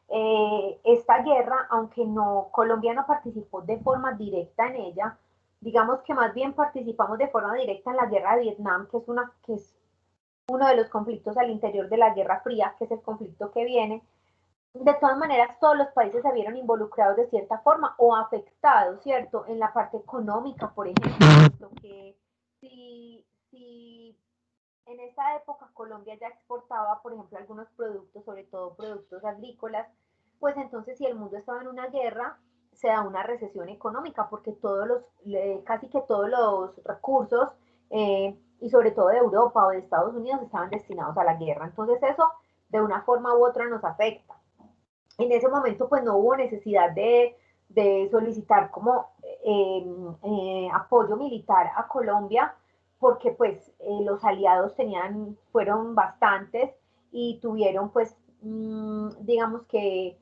esta guerra, aunque no, Colombia no participó de forma directa en ella, digamos que más bien participamos de forma directa en la guerra de Vietnam, que es uno de los conflictos al interior de la Guerra Fría, que es el conflicto que viene. De todas maneras, todos los países se vieron involucrados de cierta forma o afectados, ¿cierto? En la parte económica, por ejemplo, que si en esa época Colombia ya exportaba, por ejemplo, algunos productos, sobre todo productos agrícolas, pues entonces si el mundo estaba en una guerra, se da una recesión económica porque casi que todos los recursos, y sobre todo de Europa o de Estados Unidos, estaban destinados a la guerra. Entonces eso de una forma u otra nos afecta. En ese momento pues no hubo necesidad de solicitar como apoyo militar a Colombia porque pues los aliados fueron bastantes y tuvieron pues digamos que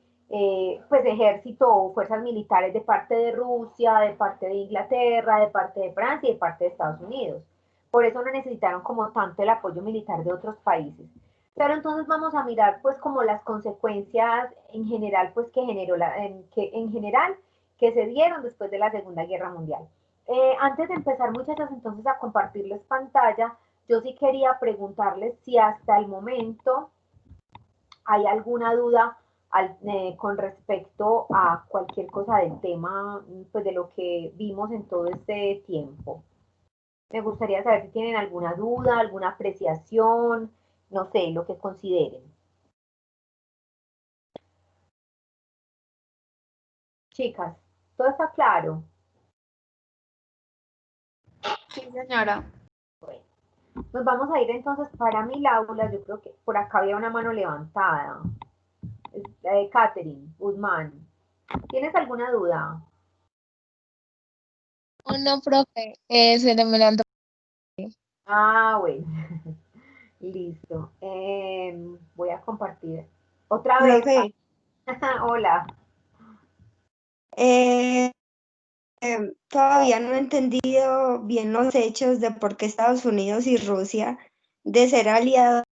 pues ejército o fuerzas militares de parte de Rusia, de parte de Inglaterra, de parte de Francia y de parte de Estados Unidos. Por eso no necesitaron como tanto el apoyo militar de otros países. Pero entonces vamos a mirar pues como las consecuencias en general pues que generó en general que se dieron después de la Segunda Guerra Mundial. Antes de empezar muchachos entonces a compartirles pantalla, yo sí quería preguntarles si hasta el momento hay alguna duda con respecto a cualquier cosa del tema, pues de lo que vimos en todo este tiempo. Me gustaría saber si tienen alguna duda, alguna apreciación, no sé, lo que consideren. Chicas, ¿todo está claro? Sí, señora. Bueno, nos vamos a ir entonces para mil aulas. Yo creo que por acá había una mano levantada. Es la de Catherine Guzmán. ¿Tienes alguna duda? Oh, no, profe, se le me levantó. Ah, bueno, listo. Voy a compartir. Otra vez. Profe, Hola. eh, todavía no he entendido bien los hechos de por qué Estados Unidos y Rusia, de ser aliados,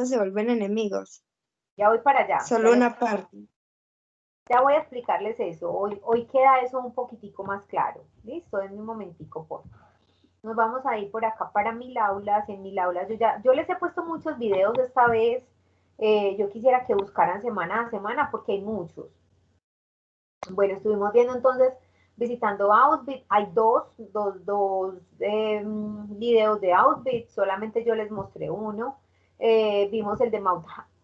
se vuelven enemigos. Ya voy para allá. Solo una parte. Ya voy a explicarles eso. Hoy queda eso un poquitico más claro. Listo, en un momentico, por favor. Nos vamos a ir por acá para mil aulas. En mil aulas yo les he puesto muchos videos esta vez. Yo quisiera que buscaran semana a semana porque hay muchos. Bueno, estuvimos viendo entonces, visitando Outfit. Hay dos videos de Outfit. Solamente yo les mostré uno. Vimos el de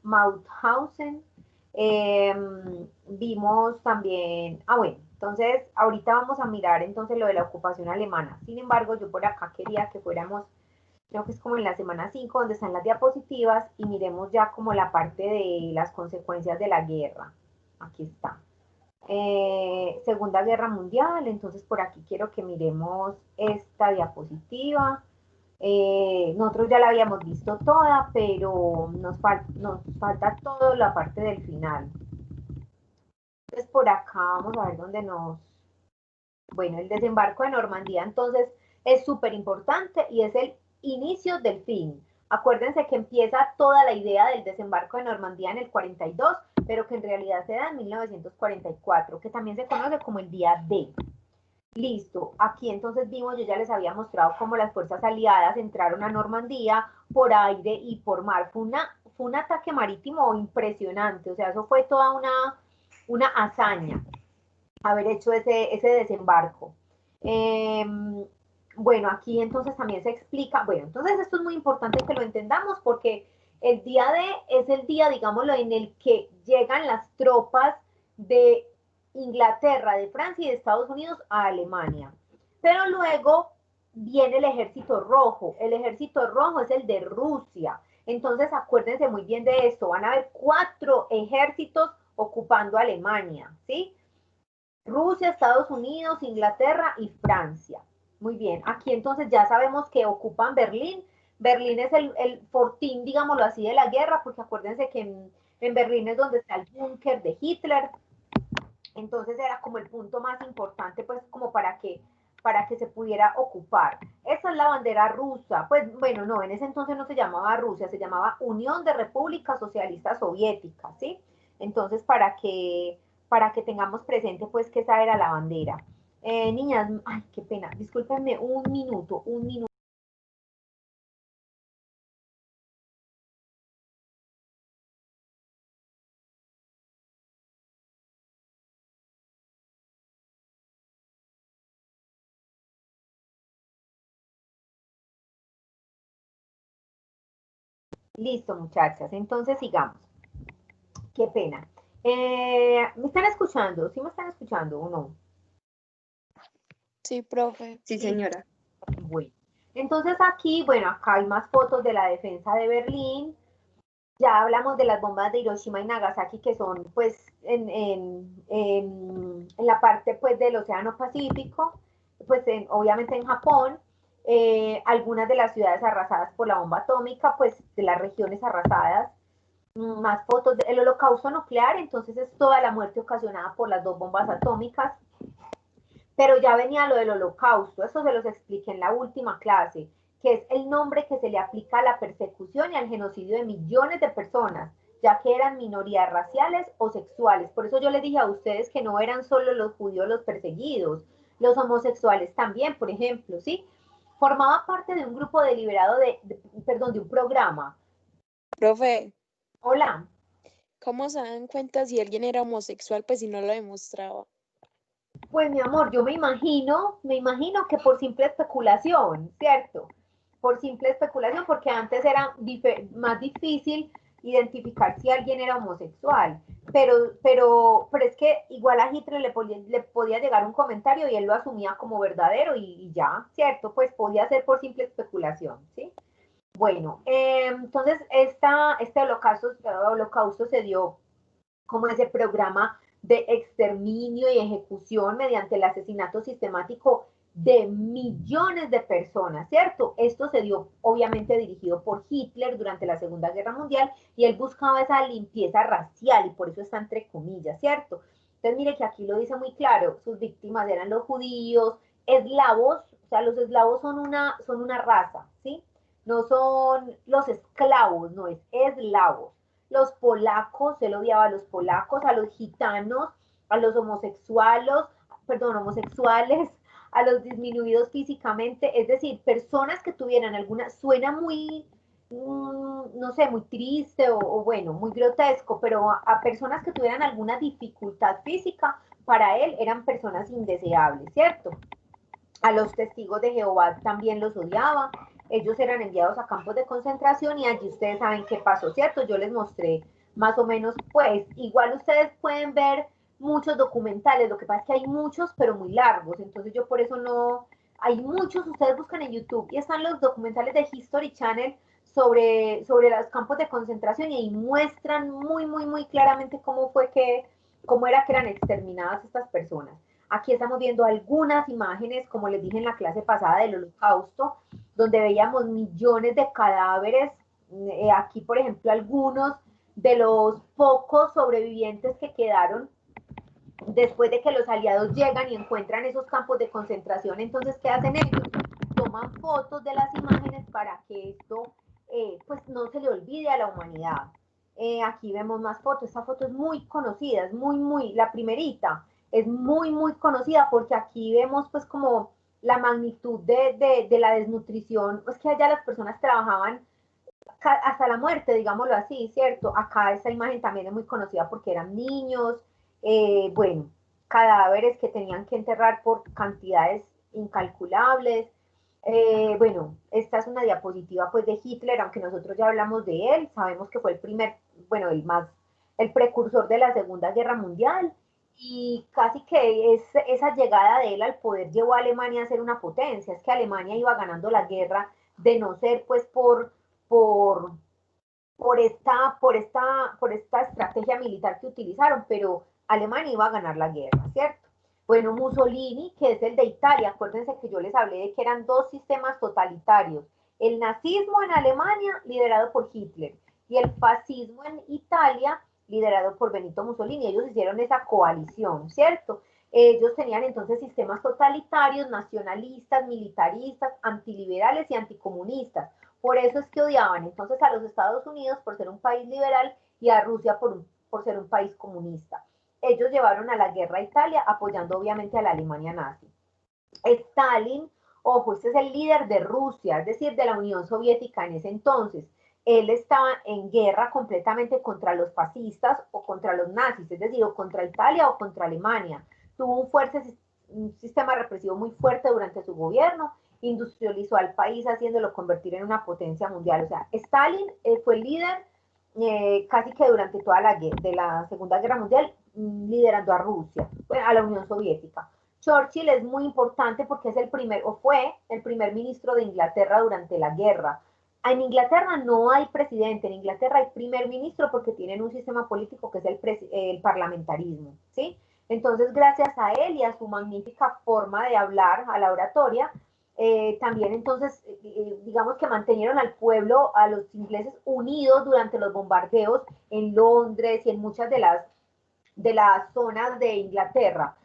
Mauthausen. Eh, Vimos también, bueno, entonces ahorita vamos a mirar entonces lo de la ocupación alemana. Sin embargo, yo por acá quería que fuéramos, creo que es como en la semana 5 donde están las diapositivas y miremos ya como la parte de las consecuencias de la guerra. Aquí está. Segunda Guerra Mundial, entonces por aquí quiero que miremos esta diapositiva. Nosotros ya la habíamos visto toda, pero nos falta toda la parte del final. Entonces por acá vamos a ver dónde bueno, el desembarco de Normandía entonces es súper importante y es el inicio del fin. Acuérdense que empieza toda la idea del desembarco de Normandía en el 42, pero que en realidad se da en 1944, que también se conoce como el día D. Listo, aquí entonces vimos, yo ya les había mostrado cómo las fuerzas aliadas entraron a Normandía por aire y por mar. Fue un ataque marítimo impresionante, o sea, eso fue toda una hazaña haber hecho ese desembarco. Eh, bueno, aquí entonces también se explica, bueno, entonces esto es muy importante que lo entendamos porque el día D es el día, digámoslo, en el que llegan las tropas de Inglaterra, de Francia y de Estados Unidos a Alemania. Pero luego viene el ejército rojo es el de Rusia. Entonces acuérdense muy bien de esto, van a haber 4 ejércitos ocupando Alemania, ¿sí? Rusia, Estados Unidos, Inglaterra y Francia. Muy bien, aquí entonces ya sabemos que ocupan Berlín. Berlín es el fortín, digámoslo así, de la guerra, porque acuérdense que en Berlín es donde está el búnker de Hitler. Entonces era como el punto más importante, pues como para que se pudiera ocupar. Esa es la bandera rusa. Pues bueno, no, en ese entonces no se llamaba Rusia, se llamaba Unión de Repúblicas Socialistas Soviéticas, ¿sí? Entonces, para que tengamos presente, pues, que esa era la bandera. Niñas, ay, qué pena, discúlpenme un minuto, un minuto. Listo, muchachas, entonces sigamos. Qué pena. ¿Me están escuchando? ¿Sí me están escuchando o no? Sí, profe. Sí, señora. Bueno, entonces aquí, bueno, acá hay más fotos de la defensa de Berlín. Ya hablamos de las bombas de Hiroshima y Nagasaki que son pues en la parte pues del Océano Pacífico, pues obviamente en Japón, algunas de las ciudades arrasadas por la bomba atómica, pues de las regiones arrasadas, más fotos del holocausto nuclear, entonces es toda la muerte ocasionada por las dos bombas atómicas, pero ya venía lo del holocausto, eso se los expliqué en la última clase, que es el nombre que se le aplica a la persecución y al genocidio de millones de personas, ya que eran minorías raciales o sexuales. Por eso yo les dije a ustedes que no eran solo los judíos los perseguidos, los homosexuales también, por ejemplo, ¿sí? Formaba parte de un grupo deliberado perdón, de un programa. Profe, Hola. ¿cómo se dan cuenta si alguien era homosexual, pues si no lo demostraba? Pues mi amor, yo me imagino que por simple especulación, ¿cierto? Por simple especulación, porque antes era más difícil identificar si alguien era homosexual, pero es que igual a Hitler le podía llegar un comentario y él lo asumía como verdadero y ya, ¿cierto? Pues podía ser por simple especulación, ¿sí? Bueno, entonces este holocausto se dio como ese programa de exterminio y ejecución mediante el asesinato sistemático de millones de personas, ¿cierto? Esto se dio obviamente dirigido por Hitler durante la Segunda Guerra Mundial y él buscaba esa limpieza racial y por eso está entre comillas, ¿cierto? Entonces mire que aquí lo dice muy claro, sus víctimas eran los judíos, eslavos, o sea, los eslavos son una raza, ¿sí? No son los esclavos, no es eslavos. Los polacos, él odiaba a los polacos, a los gitanos, a los homosexuales, a los disminuidos físicamente, es decir, personas que tuvieran alguna, suena muy, no sé, muy triste o bueno, muy grotesco, pero a personas que tuvieran alguna dificultad física, para él eran personas indeseables, ¿cierto? A los testigos de Jehová también los odiaba. Ellos eran enviados a campos de concentración y allí ustedes saben qué pasó, ¿cierto? Yo les mostré más o menos, pues, igual ustedes pueden ver muchos documentales, lo que pasa es que hay muchos, pero muy largos, entonces yo por eso no, hay muchos, ustedes buscan en YouTube y están los documentales de History Channel sobre los campos de concentración y ahí muestran muy claramente cómo era que eran exterminadas estas personas. Aquí estamos viendo algunas imágenes, como les dije en la clase pasada del Holocausto, donde veíamos millones de cadáveres. Aquí, por ejemplo, algunos de los pocos sobrevivientes que quedaron después de que los aliados llegan y encuentran esos campos de concentración. Entonces, ¿qué hacen ellos? Toman fotos de las imágenes para que esto pues no se le olvide a la humanidad. Aquí vemos más fotos. Esta foto es muy conocida, es la primerita es muy conocida porque aquí vemos pues como la magnitud de la desnutrición, pues que allá las personas trabajaban hasta la muerte, digámoslo así, ¿cierto? Acá esta imagen también es muy conocida porque eran niños, bueno, cadáveres que tenían que enterrar por cantidades incalculables. Bueno, esta es una diapositiva pues de Hitler, aunque nosotros ya hablamos de él, sabemos que fue el primer, bueno, el precursor de la Segunda Guerra Mundial y casi que esa llegada de él al poder llevó a Alemania a ser una potencia, es que Alemania iba ganando la guerra de no ser pues por, por esta estrategia militar que utilizaron, pero Alemania iba a ganar la guerra, ¿cierto? Bueno, Mussolini, que es el de Italia, acuérdense que yo les hablé de que eran dos sistemas totalitarios, el nazismo en Alemania, liderado por Hitler, y el fascismo en Italia, liderado por Benito Mussolini. Ellos hicieron esa coalición, ¿cierto? Ellos tenían entonces sistemas totalitarios, nacionalistas, militaristas, antiliberales y anticomunistas. Por eso es que odiaban entonces a los Estados Unidos por ser un país liberal y a Rusia por ser un país comunista. Ellos llevaron a la guerra a Italia, apoyando obviamente a la Alemania nazi. Stalin, ojo, este es el líder de Rusia, es decir, de la Unión Soviética en ese entonces. Él estaba en guerra completamente contra los fascistas o contra los nazis, es decir, o contra Italia o contra Alemania. Tuvo un sistema represivo muy fuerte durante su gobierno, industrializó al país haciéndolo convertir en una potencia mundial. O sea, Stalin fue el líder casi que durante toda la Segunda Guerra Mundial, liderando a Rusia, a la Unión Soviética. Churchill es muy importante porque es el primer, o fue el primer ministro de Inglaterra durante la guerra. En Inglaterra no hay presidente, en Inglaterra hay primer ministro porque tienen un sistema político que es el parlamentarismo, ¿sí? Entonces, gracias a él y a su magnífica forma de hablar, a la oratoria, también entonces, digamos que mantenieron al pueblo, a los ingleses unidos durante los bombardeos en Londres y en muchas de las zonas de Inglaterra.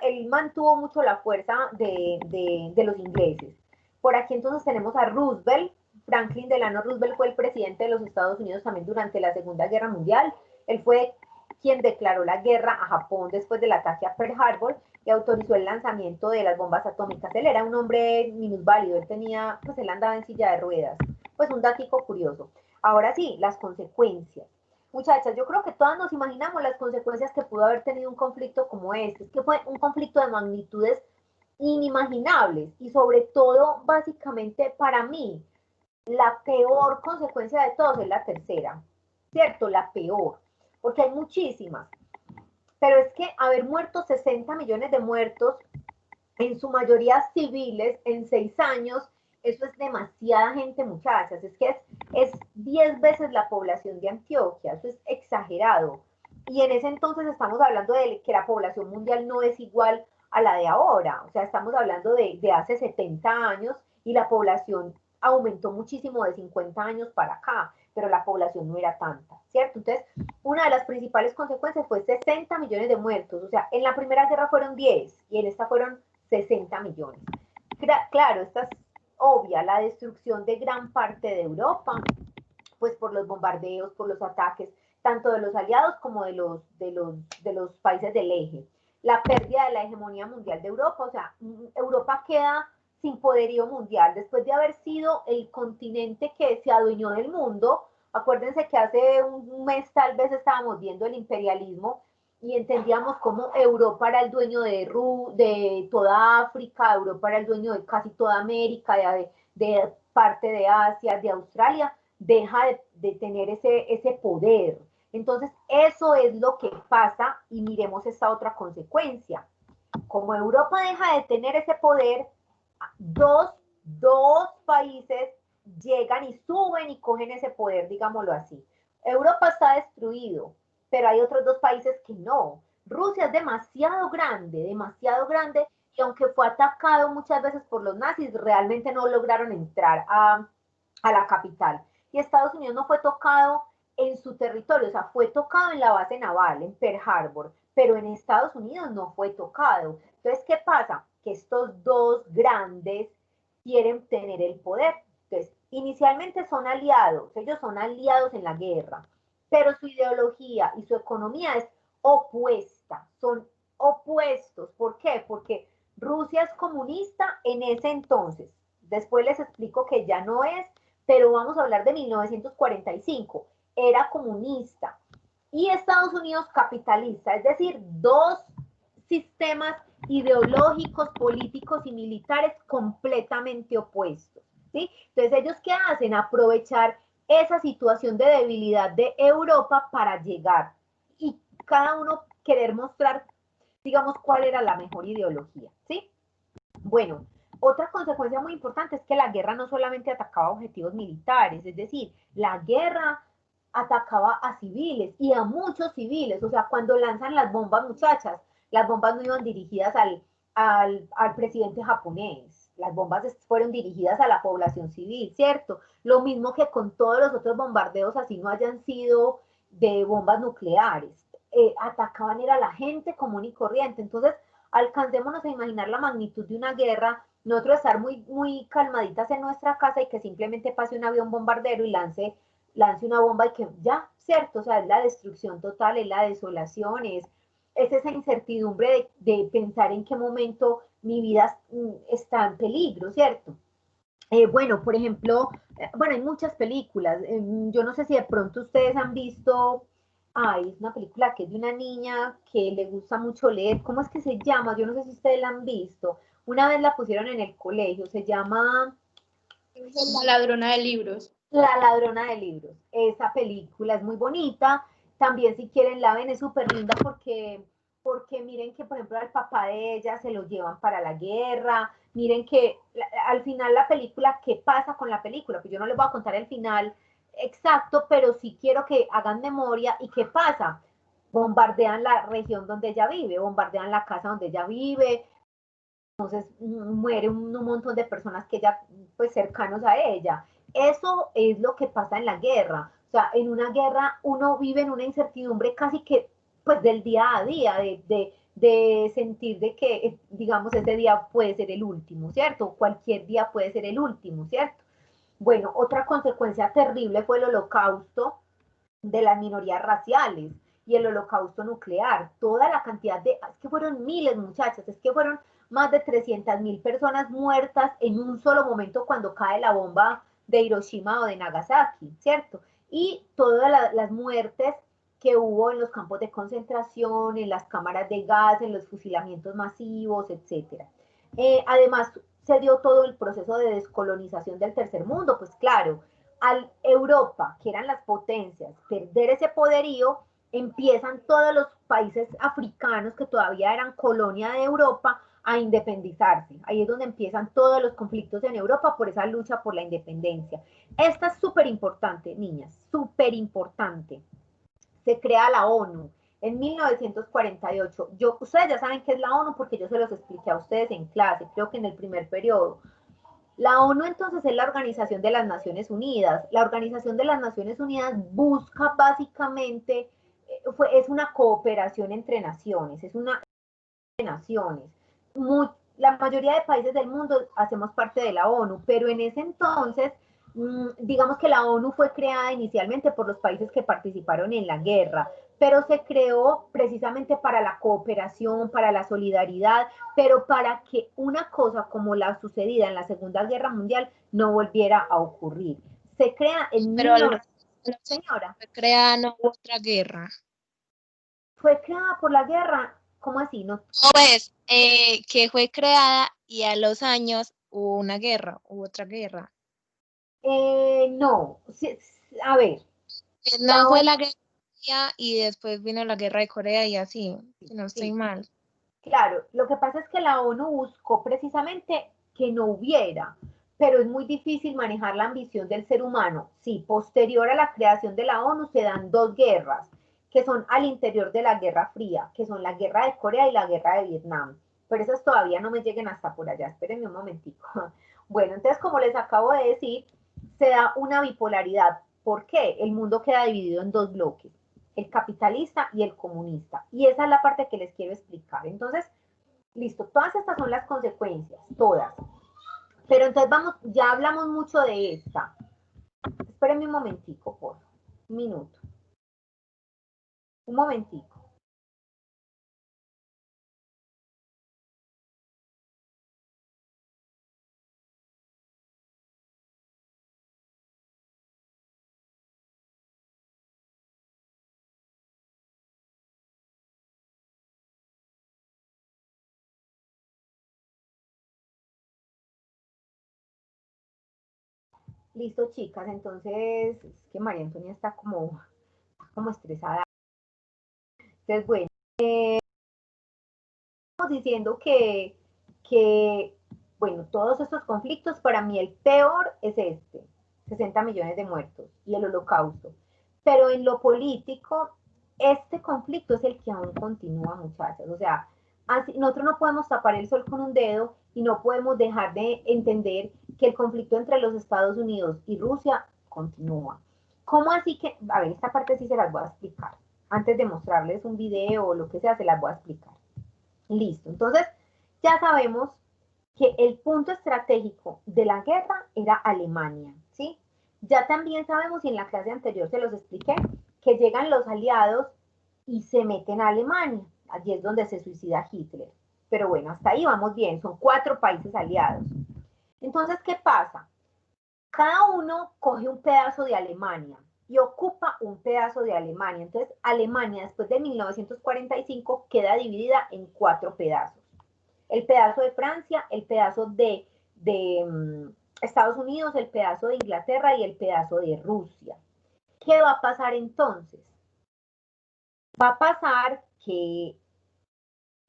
Él mantuvo mucho la fuerza de los ingleses. Por aquí entonces tenemos a Roosevelt. Franklin Delano Roosevelt fue el presidente de los Estados Unidos también durante la Segunda Guerra Mundial. Él fue quien declaró la guerra a Japón después del ataque a Pearl Harbor y autorizó el lanzamiento de las bombas atómicas. Él era un hombre minusválido, él andaba en silla de ruedas. Pues un datico curioso. Ahora sí, las consecuencias. Muchachas, yo creo que todas nos imaginamos las consecuencias que pudo haber tenido un conflicto como este. Es que fue un conflicto de magnitudes inimaginables y sobre todo, básicamente, para mí, la peor consecuencia de todos es la tercera, ¿cierto? La peor, porque hay muchísimas. Pero es que haber muerto 60 millones de muertos, en su mayoría civiles, en 6 años, eso es demasiada gente, muchachas. Es que es 10 veces la población de Antioquia, eso es exagerado. Y en ese entonces estamos hablando de que la población mundial no es igual a la de ahora. O sea, estamos hablando de hace 70 años y la población aumentó muchísimo de 50 años para acá, pero la población no era tanta, ¿cierto? Entonces, una de las principales consecuencias fue 60 millones de muertos. O sea, en la Primera Guerra fueron 10 y en esta fueron 60 millones. Claro, esta es obvia, la destrucción de gran parte de Europa, pues por los bombardeos, por los ataques, tanto de los aliados como de los países del eje. La pérdida de la hegemonía mundial de Europa, o sea, Europa queda sin poderío mundial después de haber sido el continente que se adueñó del mundo. Acuérdense que hace un mes tal vez estábamos viendo el imperialismo y entendíamos cómo Europa era el dueño de toda África, Europa era el dueño de casi toda América, de parte de Asia, de Australia, deja de tener ese poder. Entonces, eso es lo que pasa y miremos esta otra consecuencia. Como Europa deja de tener ese poder, dos países llegan y suben y cogen ese poder, digámoslo así. Europa está destruido, pero hay otros 2 países que no. Rusia es demasiado grande, y aunque fue atacado muchas veces por los nazis, realmente no lograron entrar a la capital. Y Estados Unidos no fue tocado en su territorio, o sea, fue tocado en la base naval, en Pearl Harbor, pero en Estados Unidos no fue tocado. Entonces, ¿qué pasa? Que estos 2 grandes quieren tener el poder. Entonces, inicialmente son aliados, ellos son aliados en la guerra, pero su ideología y su economía es opuesta, son opuestos. ¿Por qué? Porque Rusia es comunista en ese entonces. Después les explico que ya no es, pero vamos a hablar de 1945. Era comunista. Y Estados Unidos capitalista, es decir, 2 sistemas ideológicos, políticos y militares completamente opuestos, ¿sí? Entonces, ¿ellos qué hacen? Aprovechar esa situación de debilidad de Europa para llegar y cada uno querer mostrar, digamos, cuál era la mejor ideología, ¿sí? Bueno, otra consecuencia muy importante es que la guerra no solamente atacaba objetivos militares, es decir, la guerra atacaba a civiles y a muchos civiles. O sea, cuando lanzan las bombas, muchachas, las bombas no iban dirigidas al presidente japonés, las bombas fueron dirigidas a la población civil, ¿cierto? Lo mismo que con todos los otros bombardeos, así no hayan sido de bombas nucleares. Atacaban era la gente común y corriente. Entonces, alcancémonos a imaginar la magnitud de una guerra, nosotros estar muy calmaditas en nuestra casa y que simplemente pase un avión bombardero y lance una bomba y que ya ¿cierto? O sea, es la destrucción total, es la desolación, es esa incertidumbre de pensar en qué momento mi vida está en peligro, ¿cierto? Bueno, por ejemplo, bueno, hay muchas películas. Yo no sé si de pronto ustedes han visto, es una película que es de una niña que le gusta mucho leer. ¿Cómo es que se llama? Yo no sé si ustedes la han visto. Una vez la pusieron en el colegio, se llama La ladrona de libros. La ladrona de libros. Esa película es muy bonita. También si quieren la ven, es súper linda porque miren que, por ejemplo, al papá de ella se lo llevan para la guerra. Miren que al final la película, ¿qué pasa con la película? Pues yo no les voy a contar el final exacto, pero sí quiero que hagan memoria. ¿Y qué pasa? Bombardean la región donde ella vive, bombardean la casa donde ella vive, entonces muere un montón de personas que ella, pues cercanos a ella. Eso es lo que pasa en la guerra. O sea, en una guerra uno vive en una incertidumbre casi que, pues, del día a día, de sentir de que, digamos, ese día puede ser el último, ¿cierto? Cualquier día puede ser el último, ¿cierto? Bueno, otra consecuencia terrible fue el holocausto de las minorías raciales y el holocausto nuclear. Toda la cantidad de, es que fueron miles, muchachas, es que fueron más de 300.000 personas muertas en un solo momento cuando cae la bomba de Hiroshima o de Nagasaki, ¿cierto? Y todas las muertes que hubo en los campos de concentración, en las cámaras de gas, en los fusilamientos masivos, etcétera. Además, se dio todo el proceso de descolonización del tercer mundo, pues claro, al Europa, que eran las potencias, perder ese poderío, empiezan todos los países africanos que todavía eran colonia de Europa a independizarse. Ahí es donde empiezan todos los conflictos en Europa por esa lucha por la independencia. Esta es súper importante, niñas, súper importante. Se crea la ONU en 1948. Ustedes ya saben qué es la ONU porque yo se los expliqué a ustedes en clase, creo que en el primer periodo. La ONU entonces es la Organización de las Naciones Unidas. La Organización de las Naciones Unidas busca básicamente, es una cooperación entre naciones, es una naciones. La mayoría de países del mundo hacemos parte de la ONU, pero en ese entonces, digamos que la ONU fue creada inicialmente por los países que participaron en la guerra, pero se creó precisamente para la cooperación, para la solidaridad, pero para que una cosa como la sucedida en la Segunda Guerra Mundial no volviera a ocurrir. Se crea en Pero señora. fue creada no hubo otra guerra. Fue creada por la guerra, ¿cómo así? No. Pues, que fue creada y a los años hubo una guerra, hubo otra guerra. No, a ver. No fue la guerra y después vino la guerra de Corea y así, si no estoy mal. Claro, lo que pasa es que la ONU buscó precisamente que no hubiera, pero es muy difícil manejar la ambición del ser humano. Sí, posterior a la creación de la ONU se dan dos guerras, que son al interior de la Guerra Fría, que son la Guerra de Corea y la Guerra de Vietnam. Pero esas todavía no me lleguen hasta por allá, espérenme un momentico. Bueno, entonces como les acabo de decir, se da una bipolaridad. ¿Por qué? El mundo queda dividido en dos bloques, el capitalista y el comunista. Y esa es la parte que les quiero explicar. Entonces, listo, todas estas son las consecuencias, todas. Pero entonces vamos, ya hablamos mucho de esta. Espérenme un momentico, por un minuto. Un momentico. Listo, chicas, entonces, es que María Antonia está como estresada. Entonces, bueno, estamos diciendo bueno, todos estos conflictos, para mí el peor es 60 millones de muertos y el holocausto. Pero en lo político, este conflicto es el que aún continúa, muchachas. O sea, nosotros no podemos tapar el sol con un dedo y no podemos dejar de entender que el conflicto entre los Estados Unidos y Rusia continúa. ¿Cómo así que? A ver, esta parte sí se las voy a explicar. Antes de mostrarles un video o lo que sea, se las voy a explicar. Listo. Entonces, ya sabemos que el punto estratégico de la guerra era Alemania, ¿sí? Ya también sabemos, y en la clase anterior se los expliqué, que llegan los aliados y se meten a Alemania. Allí es donde se suicida Hitler. Pero bueno, hasta ahí vamos bien, son 4 países aliados. Entonces, ¿qué pasa? Cada uno coge un pedazo de Alemania y ocupa un pedazo de Alemania. Entonces, Alemania después de 1945 queda dividida en 4 pedazos. El pedazo de Francia, el pedazo de Estados Unidos, el pedazo de Inglaterra y el pedazo de Rusia. ¿Qué va a pasar entonces? Va a pasar que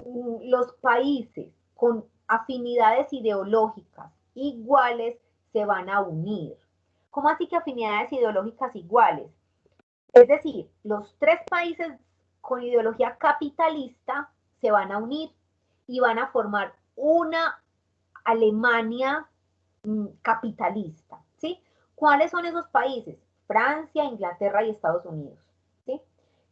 los países con afinidades ideológicas iguales se van a unir. ¿Cómo así que afinidades ideológicas iguales? Es decir, los 3 países con ideología capitalista se van a unir y van a formar una Alemania capitalista, ¿sí? ¿Cuáles son esos países? Francia, Inglaterra y Estados Unidos, ¿sí?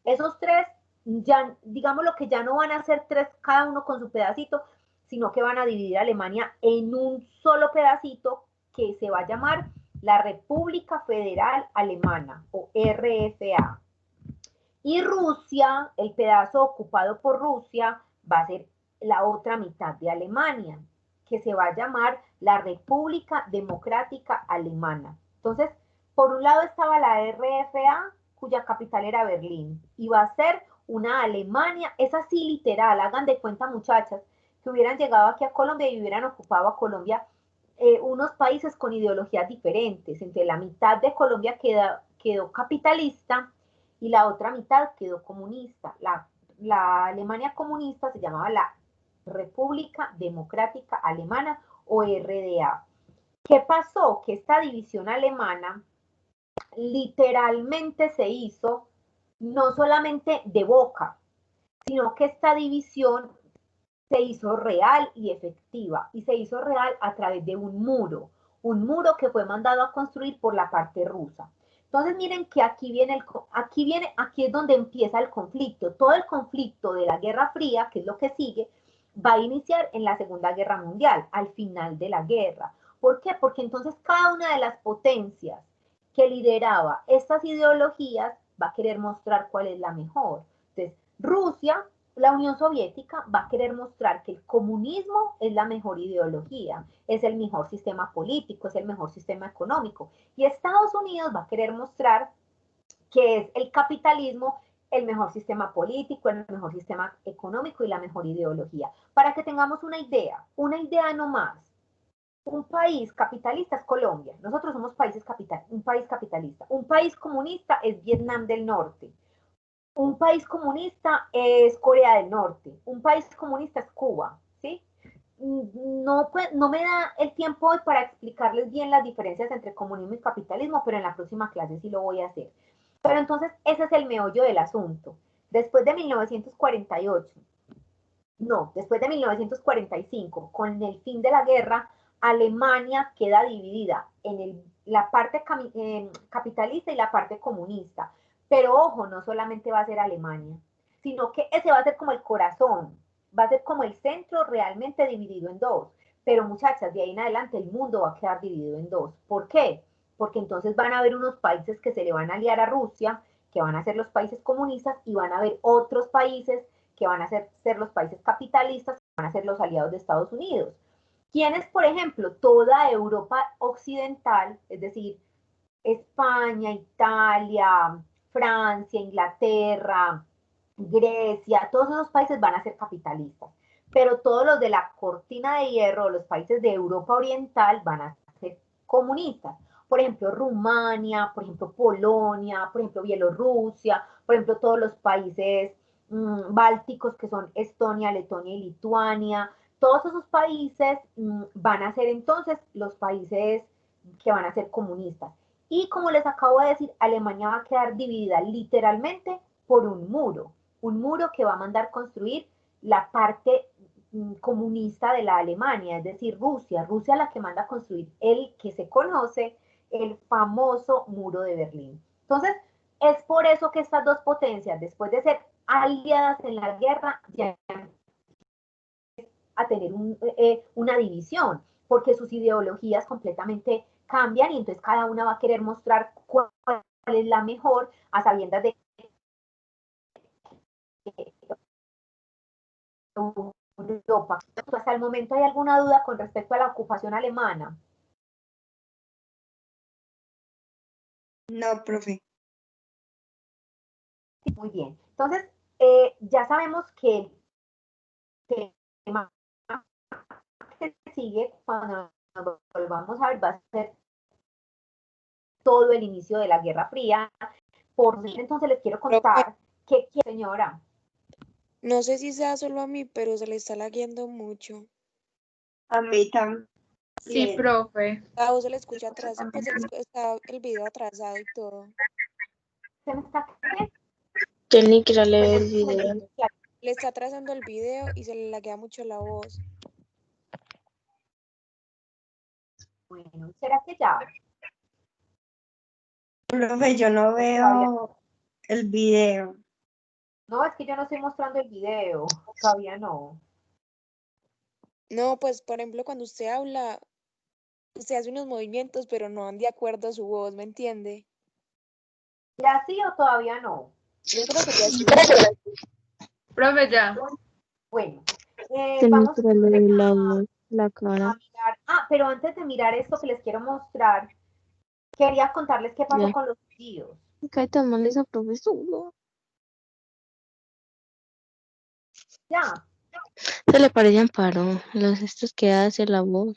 Esos 3, ya, digamos lo que ya no van a ser 3 cada uno con su pedacito, sino que van a dividir a Alemania en un solo pedacito que se va a llamar la República Federal Alemana, o RFA. Y Rusia, el pedazo ocupado por Rusia, va a ser la otra mitad de Alemania, que se va a llamar la República Democrática Alemana. Entonces, por un lado estaba la RFA, cuya capital era Berlín, y va a ser una Alemania, es así literal, hagan de cuenta muchachas, que hubieran llegado aquí a Colombia y hubieran ocupado a Colombia unos países con ideologías diferentes. Entre la mitad de Colombia quedó capitalista y la otra mitad quedó comunista. La Alemania comunista se llamaba la República Democrática Alemana o RDA. ¿Qué pasó? Que esta división alemana literalmente se hizo no solamente de boca, sino que esta división se hizo real y efectiva, y se hizo real a través de un muro que fue mandado a construir por la parte rusa. Entonces miren que aquí es donde empieza el conflicto. Todo el conflicto de la Guerra Fría, que es lo que sigue, va a iniciar en la Segunda Guerra Mundial, al final de la guerra. ¿Por qué? Porque entonces cada una de las potencias que lideraba estas ideologías va a querer mostrar cuál es la mejor. Entonces, Rusia, la Unión Soviética, va a querer mostrar que el comunismo es la mejor ideología, es el mejor sistema político, es el mejor sistema económico. Y Estados Unidos va a querer mostrar que es el capitalismo el mejor sistema político, el mejor sistema económico y la mejor ideología. Para que tengamos una idea no más. Un país capitalista es Colombia. Nosotros somos un país capitalista. Un país comunista es Vietnam del Norte. Un país comunista es Corea del Norte. Un país comunista es Cuba. ¿Sí? No me da el tiempo hoy para explicarles bien las diferencias entre comunismo y capitalismo, pero en la próxima clase sí lo voy a hacer. Pero entonces ese es el meollo del asunto. Después de 1945, con el fin de la guerra, Alemania queda dividida en la parte capitalista y la parte comunista. Pero ojo, no solamente va a ser Alemania, sino que ese va a ser como el corazón, va a ser como el centro realmente dividido en 2. Pero muchachas, de ahí en adelante el mundo va a quedar dividido en 2. ¿Por qué? Porque entonces van a haber unos países que se le van a aliar a Rusia, que van a ser los países comunistas, y van a haber otros países que van a ser los países capitalistas, que van a ser los aliados de Estados Unidos. ¿Quiénes, por ejemplo? Toda Europa occidental, es decir, España, Italia, Francia, Inglaterra, Grecia, todos esos países van a ser capitalistas. Pero todos los de la cortina de hierro, los países de Europa Oriental, van a ser comunistas. Por ejemplo, Rumania, por ejemplo, Polonia, por ejemplo, Bielorrusia, por ejemplo, todos los países bálticos que son Estonia, Letonia y Lituania. Todos esos países van a ser entonces los países que van a ser comunistas. Y como les acabo de decir, Alemania va a quedar dividida literalmente por un muro que va a mandar construir la parte comunista de la Alemania, es decir, Rusia la que manda construir el que se conoce, el famoso muro de Berlín. Entonces, es por eso que estas dos potencias, después de ser aliadas en la guerra, ya a tener una división, porque sus ideologías completamente cambian y entonces cada una va a querer mostrar cuál es la mejor, a sabiendas de Europa. ¿Hasta el momento hay alguna duda con respecto a la ocupación alemana? No, profe. Sí, muy bien. Entonces, ya sabemos que el tema que sigue cuando nos volvamos a ver va a ser todo el inicio de la Guerra Fría. Por entonces les quiero Profe, contar que, señora, no sé si sea solo a mí, pero se le está lagueando mucho. A mí también. Sí, profe. A vos se le escucha atrás, pues está el video atrasado y todo. ¿se me está qué? Yo ni siquiera le veo el video. Le está atrasando el video y se le laguea mucho la voz. Bueno, ¿será que ya? Profe, yo no veo el video. No, es que yo no estoy mostrando el video, todavía no. No, pues por ejemplo, cuando usted habla, usted hace unos movimientos, pero no van de acuerdo a su voz, ¿me entiende? ¿Ya sí o todavía no? Yo creo que ya sí. Profe, ya. Bueno, Se me vamos sale la voz, la a cara. mirar. Ah, pero antes de mirar esto que les quiero mostrar, quería contarles qué pasó Ya. con los judíos. Me cae tan mal esa profesora. Ya, Se le parece Amparo, los gestos que hace, la voz.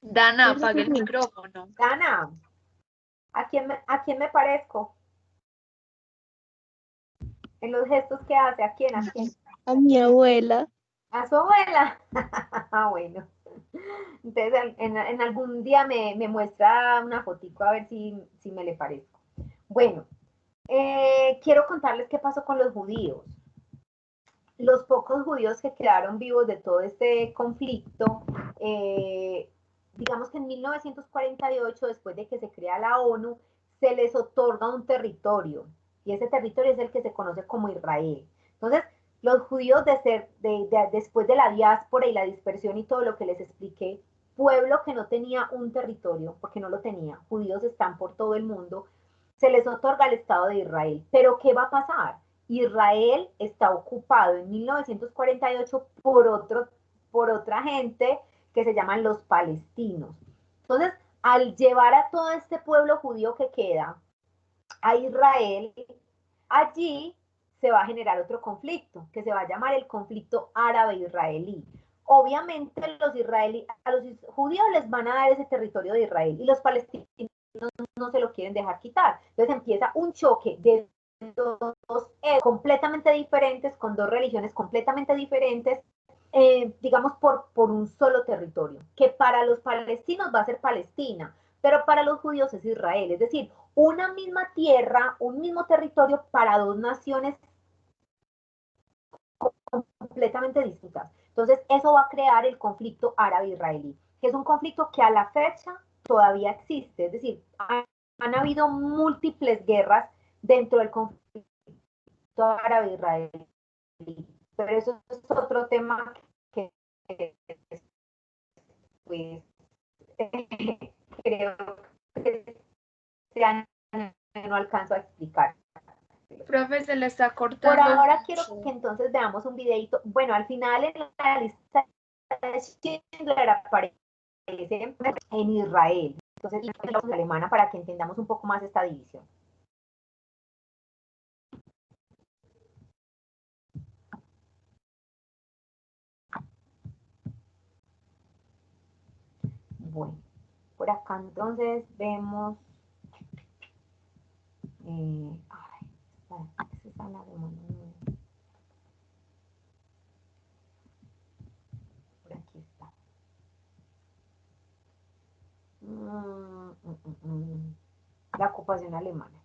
Dana, Sí, apaga el profe. micrófono. Dana, ¿a quién me parezco? En los gestos que hace, ¿a quién? ¿A quién? A mi abuela. A su abuela. Ah, bueno. Entonces, en algún día me muestra una fotico a ver si me le parezco. Bueno, quiero contarles qué pasó con los judíos. Los pocos judíos que quedaron vivos de todo este conflicto, digamos que en 1948, después de que se crea la ONU, se les otorga un territorio, y ese territorio es el que se conoce como Israel. Entonces, los judíos después de la diáspora y la dispersión y todo lo que les expliqué, pueblo que no tenía un territorio, porque no lo tenía, judíos están por todo el mundo, se les otorga el Estado de Israel. Pero ¿qué va a pasar? Israel está ocupado en 1948 por otra gente que se llaman los palestinos. Entonces, al llevar a todo este pueblo judío que queda a Israel, allí se va a generar otro conflicto, que se va a llamar el conflicto árabe-israelí. Obviamente a los judíos les van a dar ese territorio de Israel y los palestinos no se lo quieren dejar quitar. Entonces empieza un choque de dos completamente diferentes, con dos religiones completamente diferentes, digamos, por un solo territorio, que para los palestinos va a ser Palestina, pero para los judíos es Israel, es decir, una misma tierra, un mismo territorio para dos naciones completamente distintas. Entonces, eso va a crear el conflicto árabe-israelí, que es un conflicto que a la fecha todavía existe, es decir, han habido múltiples guerras dentro del conflicto árabe-israelí, pero eso es otro tema que pues, creo que este año no alcanzo a explicar. Profe, se le está Por cortando. ahora quiero que entonces veamos un videito. Bueno, al final en la lista de Schindler aparece en Israel. Entonces, la alemana para que entendamos un poco más esta división. Bueno, por acá entonces vemos. Ay, esa es la de mano. Por aquí está. La ocupación alemana.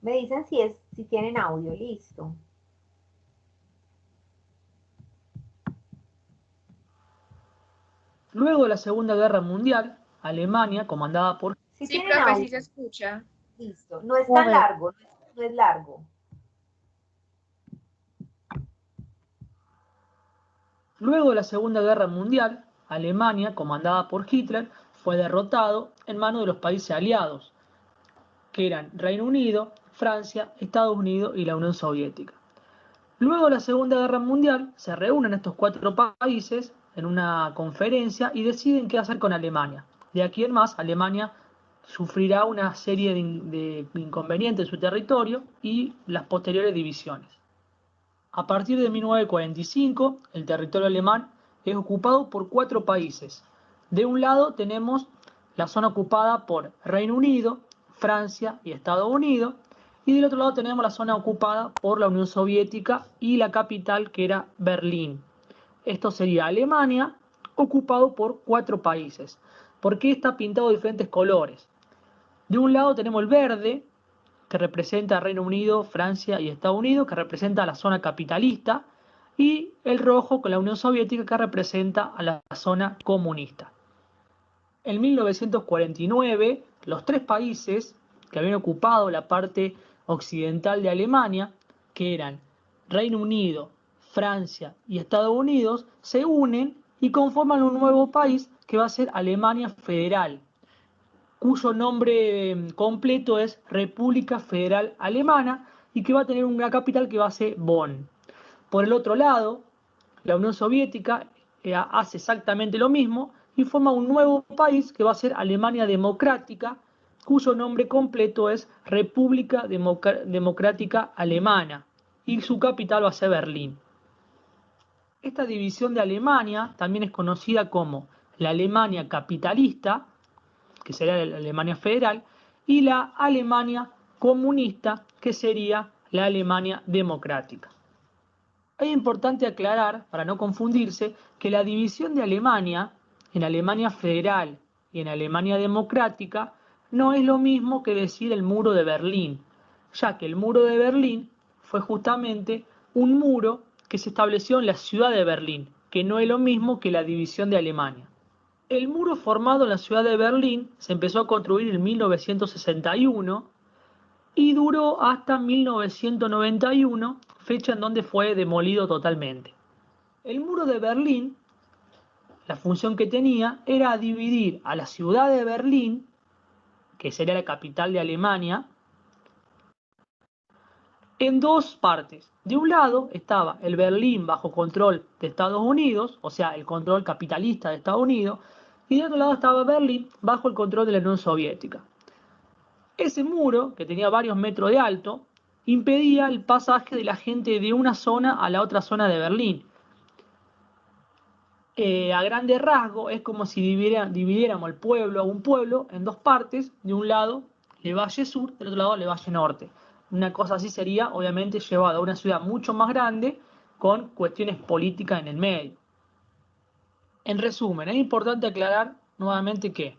Me dicen si tienen audio, listo. Luego de la Segunda Guerra Mundial, Alemania, comandada por Si Sí, tienen profe, audio, sí se escucha. listo. No es tan largo, no es largo. Luego de la Segunda Guerra Mundial, Alemania, comandada por Hitler, fue derrotado en manos de los países aliados, que eran Reino Unido, Francia, Estados Unidos y la Unión Soviética. Luego de la Segunda Guerra Mundial, se reúnen estos 4 países en una conferencia y deciden qué hacer con Alemania. De aquí en más, Alemania sufrirá una serie de inconvenientes en su territorio y las posteriores divisiones. A partir de 1945, el territorio alemán es ocupado por 4 países. De un lado tenemos la zona ocupada por Reino Unido, Francia y Estados Unidos, y del otro lado tenemos la zona ocupada por la Unión Soviética y la capital, que era Berlín. Esto sería Alemania, ocupado por 4 países. ¿Por qué está pintado de diferentes colores? De un lado tenemos el verde, que representa a Reino Unido, Francia y Estados Unidos, que representa a la zona capitalista, y el rojo con la Unión Soviética, que representa a la zona comunista. En 1949, los 3 países que habían ocupado la parte occidental de Alemania, que eran Reino Unido, Francia y Estados Unidos, se unen y conforman un nuevo país que va a ser Alemania Federal, cuyo nombre completo es República Federal Alemana y que va a tener una capital que va a ser Bonn. Por el otro lado, la Unión Soviética hace exactamente lo mismo y forma un nuevo país que va a ser Alemania Democrática, cuyo nombre completo es República Democrática Alemana y su capital va a ser Berlín. Esta división de Alemania también es conocida como la Alemania capitalista, que sería la Alemania federal, y la Alemania comunista, que sería la Alemania democrática. Es importante aclarar, para no confundirse, que la división de Alemania en Alemania federal y en Alemania democrática no es lo mismo que decir el muro de Berlín, ya que el muro de Berlín fue justamente un muro que se estableció en la ciudad de Berlín, que no es lo mismo que la división de Alemania. El muro formado en la ciudad de Berlín se empezó a construir en 1961 y duró hasta 1991, fecha en donde fue demolido totalmente. El muro de Berlín, la función que tenía era dividir a la ciudad de Berlín, que sería la capital de Alemania, en 2 partes. De un lado estaba el Berlín bajo control de Estados Unidos, o sea, el control capitalista de Estados Unidos, y de otro lado estaba Berlín bajo el control de la Unión Soviética. Ese muro, que tenía varios metros de alto, impedía el pasaje de la gente de una zona a la otra zona de Berlín. A grandes rasgos es como si dividiéramos el pueblo a un pueblo en 2 partes, de un lado el Valle Sur, del otro lado el Valle Norte. Una cosa así sería, obviamente, llevado a una ciudad mucho más grande con cuestiones políticas en el medio. En resumen, es importante aclarar nuevamente que,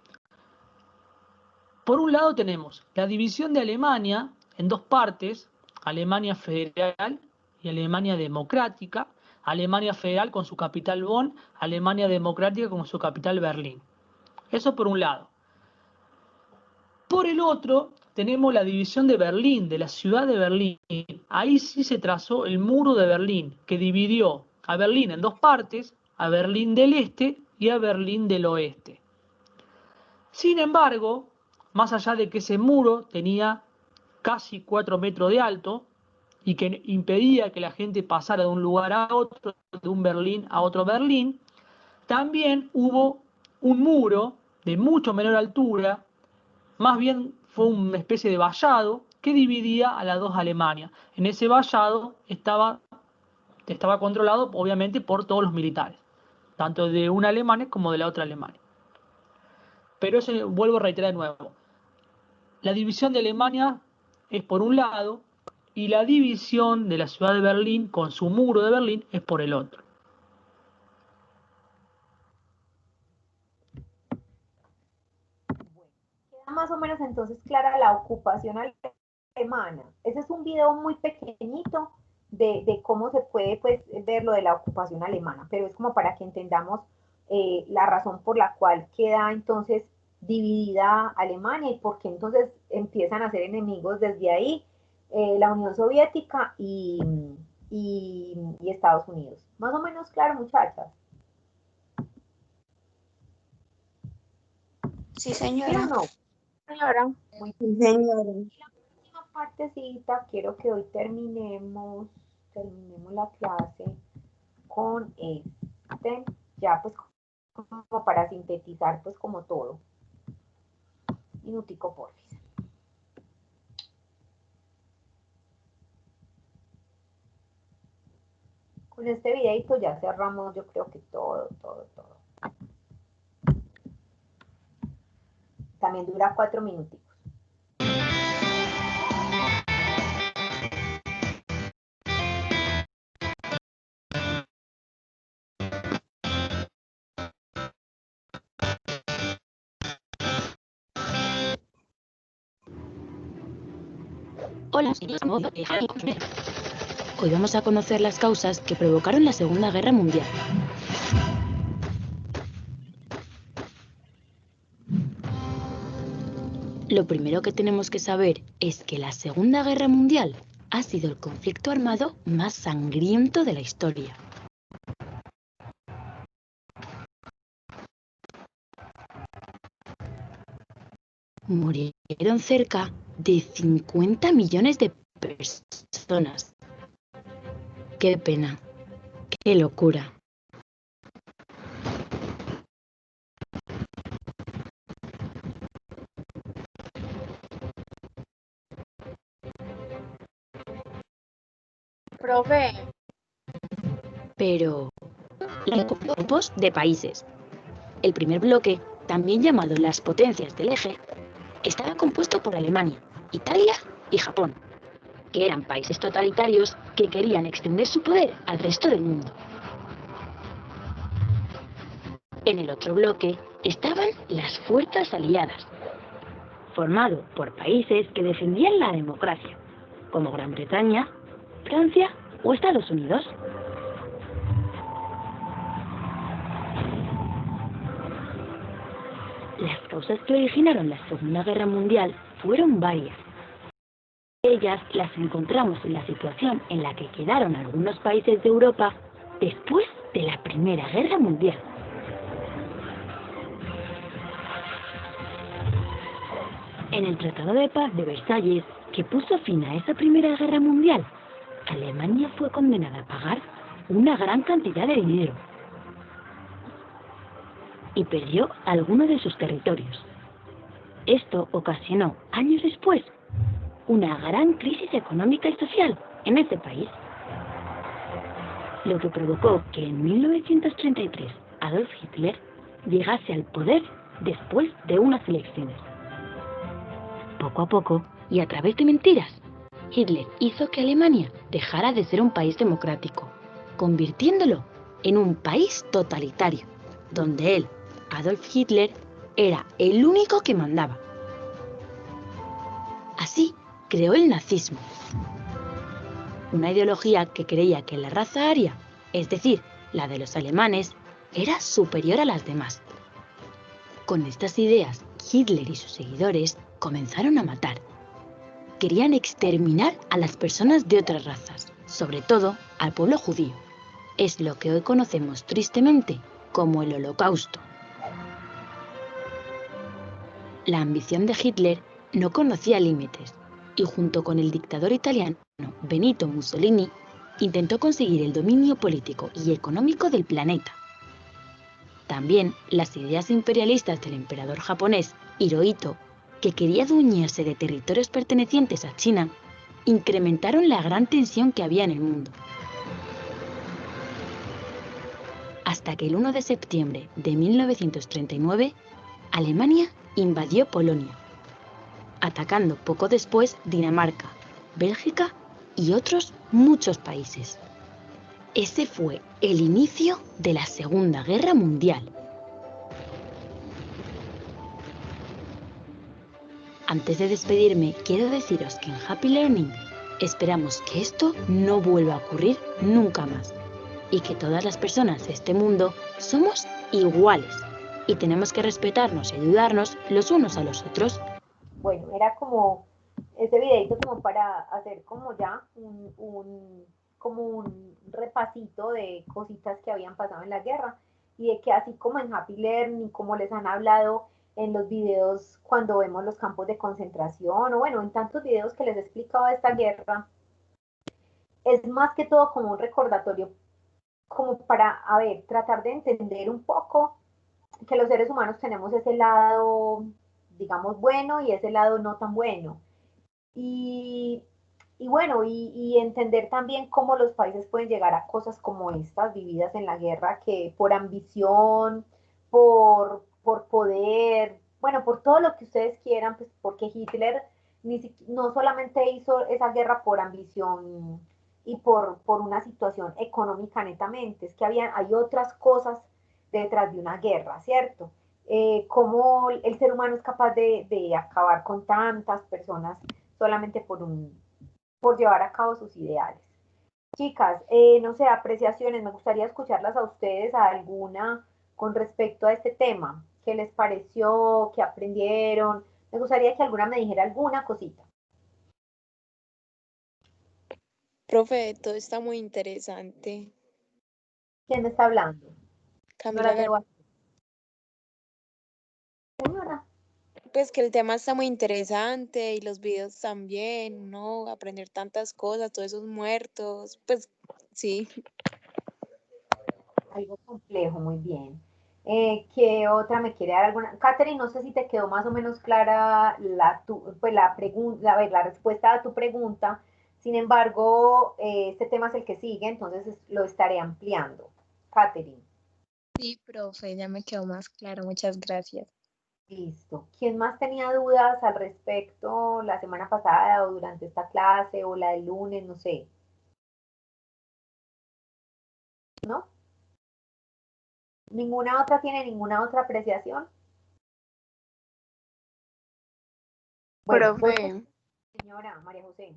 por un lado tenemos la división de Alemania en 2 partes, Alemania Federal y Alemania Democrática, Alemania Federal con su capital Bonn, Alemania Democrática con su capital Berlín. Eso por un lado. Por el otro, tenemos la división de Berlín, de la ciudad de Berlín. Ahí sí se trazó el muro de Berlín, que dividió a Berlín en 2 partes, a Berlín del Este y a Berlín del Oeste. Sin embargo, más allá de que ese muro tenía casi 4 metros de alto y que impedía que la gente pasara de un lugar a otro, de un Berlín a otro Berlín, también hubo un muro de mucho menor altura, más bien fue una especie de vallado que dividía a las 2 Alemanias. En ese vallado estaba controlado obviamente por todos los militares, tanto de una Alemania como de la otra Alemania. Pero eso vuelvo a reiterar de nuevo. La división de Alemania es por un lado y la división de la ciudad de Berlín con su muro de Berlín es por el otro. Queda más o menos entonces clara la ocupación alemana. Ese es un video muy pequeñito de cómo se puede pues, ver lo de la ocupación alemana, pero es como para que entendamos la razón por la cual queda entonces dividida Alemania y por qué entonces empiezan a ser enemigos desde ahí la Unión Soviética y Estados Unidos. Más o menos claro, muchachas. Sí, ¿Sí o señora. no? Señora. Muy Sí, señora. la última partecita, quiero que hoy terminemos terminemos la clase con ya pues como para sintetizar pues como todo. Minutico, porfis. Con este videito ya cerramos, yo creo que todo. También dura 4 minuticos. Hola, hoy vamos a conocer las causas que provocaron la Segunda Guerra Mundial. Lo primero que tenemos que saber es que la Segunda Guerra Mundial ha sido el conflicto armado más sangriento de la historia. Murieron cerca de 50 millones de personas. Qué pena, qué locura. Profe, Pero los grupos de países. El primer bloque, también llamado las potencias del eje, estaba compuesto por Alemania, Italia y Japón, que eran países totalitarios que querían extender su poder al resto del mundo. En el otro bloque estaban las fuerzas aliadas, formado por países que defendían la democracia, como Gran Bretaña, Francia o Estados Unidos. Las causas que originaron la Segunda Guerra Mundial fueron varias. Ellas las encontramos en la situación en la que quedaron algunos países de Europa después de la Primera Guerra Mundial. En el Tratado de Paz de Versalles, que puso fin a esa Primera Guerra Mundial, Alemania fue condenada a pagar una gran cantidad de dinero y perdió algunos de sus territorios. Esto ocasionó, años después, una gran crisis económica y social en ese país, lo que provocó que en 1933 Adolf Hitler llegase al poder después de unas elecciones. Poco a poco, y a través de mentiras, Hitler hizo que Alemania dejara de ser un país democrático, convirtiéndolo en un país totalitario, donde él, Adolf Hitler, era el único que mandaba. Así creó el nazismo, una ideología que creía que la raza aria, es decir, la de los alemanes, era superior a las demás. Con estas ideas, Hitler y sus seguidores comenzaron a matar. Querían exterminar a las personas de otras razas, sobre todo al pueblo judío. Es lo que hoy conocemos tristemente como el Holocausto. La ambición de Hitler no conocía límites y junto con el dictador italiano Benito Mussolini intentó conseguir el dominio político y económico del planeta. También las ideas imperialistas del emperador japonés Hirohito, que quería adueñarse de territorios pertenecientes a China, incrementaron la gran tensión que había en el mundo. Hasta que el 1 de septiembre de 1939, Alemania invadió Polonia, atacando poco después Dinamarca, Bélgica y otros muchos países. Ese fue el inicio de la Segunda Guerra Mundial. Antes de despedirme, quiero deciros que en Happy Learning esperamos que esto no vuelva a ocurrir nunca más y que todas las personas de este mundo somos iguales y tenemos que respetarnos y ayudarnos los unos a los otros. Bueno, era como este videito como para hacer como ya como un repasito de cositas que habían pasado en la guerra y de que así como en Happy Learning, como les han hablado en los videos cuando vemos los campos de concentración o bueno, en tantos videos que les he explicado de esta guerra, es más que todo como un recordatorio, como para, a ver, tratar de entender un poco que los seres humanos tenemos ese lado, digamos, bueno y ese lado no tan bueno. Y, y bueno, y entender también cómo los países pueden llegar a cosas como estas vividas en la guerra, que por ambición, por poder, bueno, por todo lo que ustedes quieran, pues porque Hitler no solamente hizo esa guerra por ambición y por una situación económica netamente, es que hay otras cosas detrás de una guerra, ¿cierto? Cómo el ser humano es capaz de acabar con tantas personas solamente por llevar a cabo sus ideales. Chicas, no sé, apreciaciones, me gustaría escucharlas a ustedes, a alguna con respecto a este tema. ¿Qué les pareció? ¿Qué aprendieron? Me gustaría que alguna me dijera alguna cosita. Profe, todo está muy interesante. ¿Quién me está hablando? No Camila la veo aquí. Señora. Pues que el tema está muy interesante y los videos también, ¿no? Aprender tantas cosas, todos esos muertos, pues sí. Algo complejo, muy bien. ¿Qué otra me quiere dar alguna? Catherine, no sé si te quedó más o menos clara pues la pregunta, la respuesta a tu pregunta. Sin embargo, este tema es el que sigue, entonces lo estaré ampliando. Catherine, Sí, profe, ya me quedó más claro. Muchas gracias. listo. ¿Quién más tenía dudas al respecto la semana pasada o durante esta clase o la del lunes? No sé, ¿no? ¿Ninguna otra tiene ninguna otra apreciación? Bueno, voy con Profe, señora María José.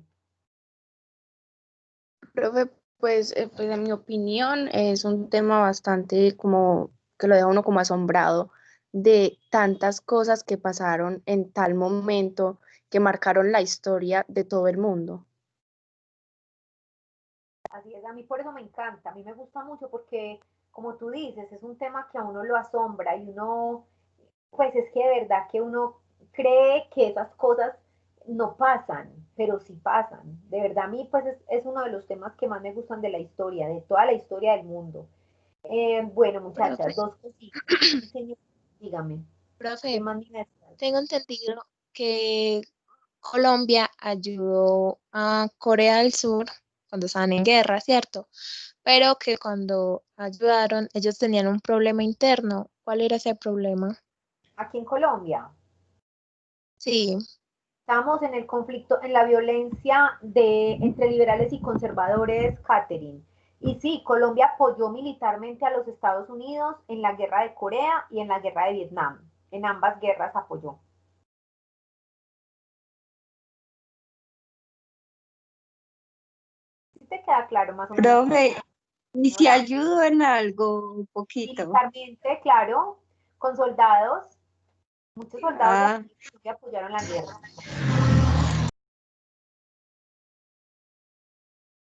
Profe, pues en mi opinión es un tema bastante como que lo deja uno como asombrado de tantas cosas que pasaron en tal momento que marcaron la historia de todo el mundo. Así es, a mí por eso me encanta, a mí me gusta mucho porque, como tú dices, es un tema que a uno lo asombra y uno, pues es que de verdad que uno cree que esas cosas no pasan, pero sí pasan. De verdad, a mí pues es uno de los temas que más me gustan de la historia, de toda la historia del mundo. Bueno, Profe, muchachas, dos cositas. Sí, señor, dígame, ¿qué profe, más me decías? tengo entendido que Colombia ayudó a Corea del Sur cuando estaban en guerra, ¿cierto? Pero que cuando ayudaron, ellos tenían un problema interno. ¿Cuál era ese problema? Aquí en Colombia. Sí, Estamos en el conflicto, en la violencia entre liberales y conservadores, Catherine. Y sí, Colombia apoyó militarmente a los Estados Unidos en la guerra de Corea y en la guerra de Vietnam. En ambas guerras apoyó. ¿Sí te queda claro más o menos, Profe, ¿y si señora? ayudo en algo un poquito? Militarmente, claro, con soldados, muchos soldados de Ah, aquí que apoyaron la guerra.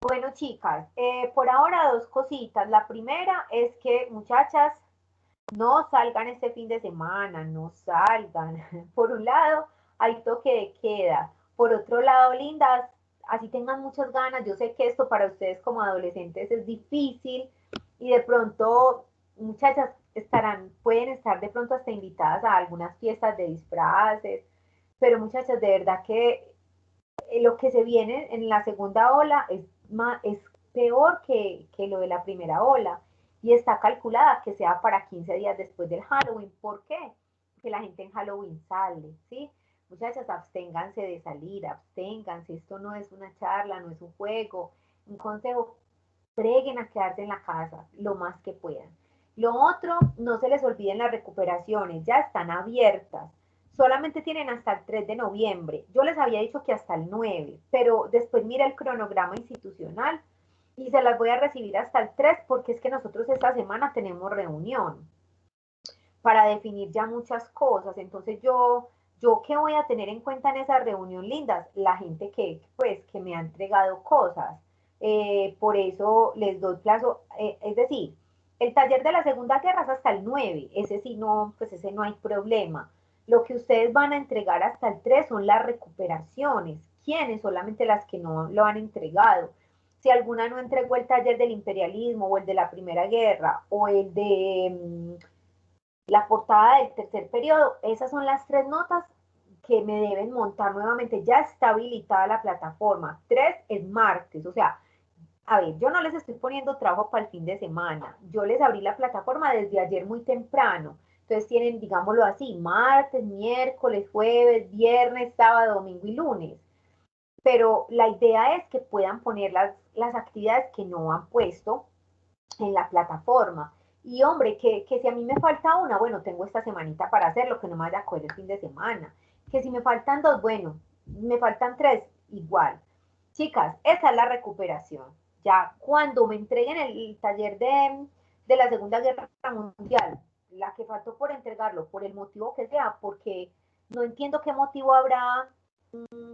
Bueno, chicas, por ahora dos cositas. La primera es que, muchachas, no salgan este fin de semana, no salgan. Por un lado, hay toque de queda. Por otro lado, lindas, así tengan muchas ganas. Yo sé que esto para ustedes como adolescentes es difícil y de pronto muchachas pueden estar de pronto hasta invitadas a algunas fiestas de disfraces, pero muchachas, de verdad que lo que se viene en la segunda ola es peor que lo de la primera ola y está calculada que sea para 15 días después del Halloween. ¿Por qué? Porque la gente en Halloween sale, ¿sí? Muchachas, absténganse de salir, absténganse, esto no es una charla, no es un juego, un consejo, preguen a quedarse en la casa lo más que puedan. Lo otro, no se les olviden las recuperaciones, ya están abiertas. Solamente tienen hasta el 3 de noviembre. Yo les había dicho que hasta el 9, pero después mira el cronograma institucional y se las voy a recibir hasta el 3 porque es que nosotros esta semana tenemos reunión para definir ya muchas cosas. Entonces yo qué voy a tener en cuenta en esa reunión, lindas, la gente que me ha entregado cosas. Por eso les doy plazo, es decir, el taller de la Segunda Guerra es hasta el 9, ese sí no, pues ese no hay problema. Lo que ustedes van a entregar hasta el 3 son las recuperaciones. ¿Quiénes? Solamente las que no lo han entregado. Si alguna no entregó el taller del imperialismo o el de la Primera Guerra o el de la portada del tercer periodo, esas son las 3 notas que me deben montar nuevamente. Ya está habilitada la plataforma. 3 es martes, o sea, a ver, yo no les estoy poniendo trabajo para el fin de semana. Yo les abrí la plataforma desde ayer muy temprano. Entonces tienen, digámoslo así, martes, miércoles, jueves, viernes, sábado, domingo y lunes. Pero la idea es que puedan poner las actividades que no han puesto en la plataforma. Y hombre, que si a mí me falta una, bueno, tengo esta semanita para hacerlo, que no me vaya a coger el fin de semana. Que si me faltan 2, bueno, me faltan 3, igual. Chicas, esa es la recuperación. Ya cuando me entreguen el taller de la Segunda Guerra Mundial, la que faltó por entregarlo, por el motivo que sea, porque no entiendo qué motivo habrá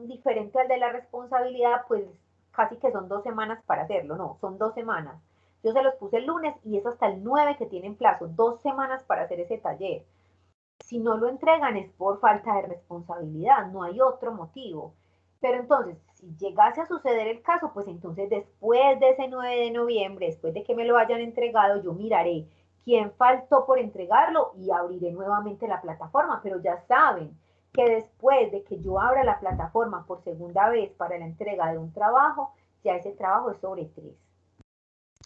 diferente al de la responsabilidad, pues casi que son 2 semanas para hacerlo, no, son 2 semanas. Yo se los puse el lunes y es hasta el 9 que tienen plazo, 2 semanas para hacer ese taller. Si no lo entregan es por falta de responsabilidad, no hay otro motivo. Pero entonces, si llegase a suceder el caso, pues entonces después de ese 9 de noviembre, después de que me lo hayan entregado, yo miraré quién faltó por entregarlo y abriré nuevamente la plataforma. Pero ya saben que después de que yo abra la plataforma por segunda vez para la entrega de un trabajo, ya ese trabajo es sobre 3.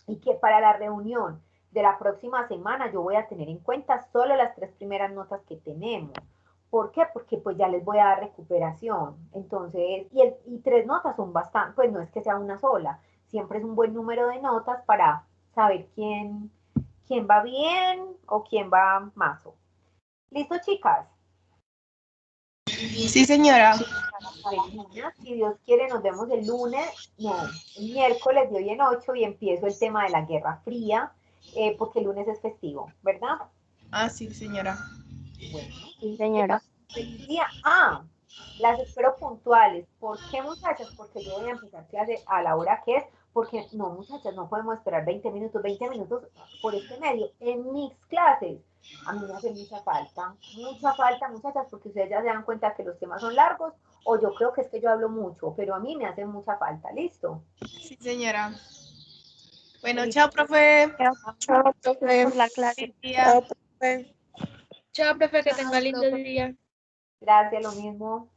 Y que para la reunión de la próxima semana yo voy a tener en cuenta solo las 3 primeras notas que tenemos. ¿Por qué? Porque pues ya les voy a dar recuperación. Entonces, y 3 notas son bastante, pues no es que sea una sola, siempre es un buen número de notas para saber quién va bien o quién va mazo. ¿Listo, chicas? Sí, señora. Si Dios quiere, nos vemos el lunes, no, el miércoles de hoy en 8 y empiezo el tema de la Guerra Fría, porque el lunes es festivo, ¿verdad? Ah, sí, señora. Bueno, Sí, señora. feliz día. Ah, las espero puntuales. ¿Por qué, muchachas? Porque yo voy a empezar clase a la hora que es, porque no, muchachas, no podemos esperar 20 minutos por este medio. En mis clases, a mí me hace mucha falta, muchachas, porque ustedes ya se dan cuenta que los temas son largos, o yo creo que es que yo hablo mucho, pero a mí me hace mucha falta. ¿Listo? Sí, señora. Bueno, Feliz chao, profe. Chao, profe. Por la clase. Feliz día. Chao, profe. Chao, profe, que Chao, tenga lindo profe. día. Gracias, lo mismo.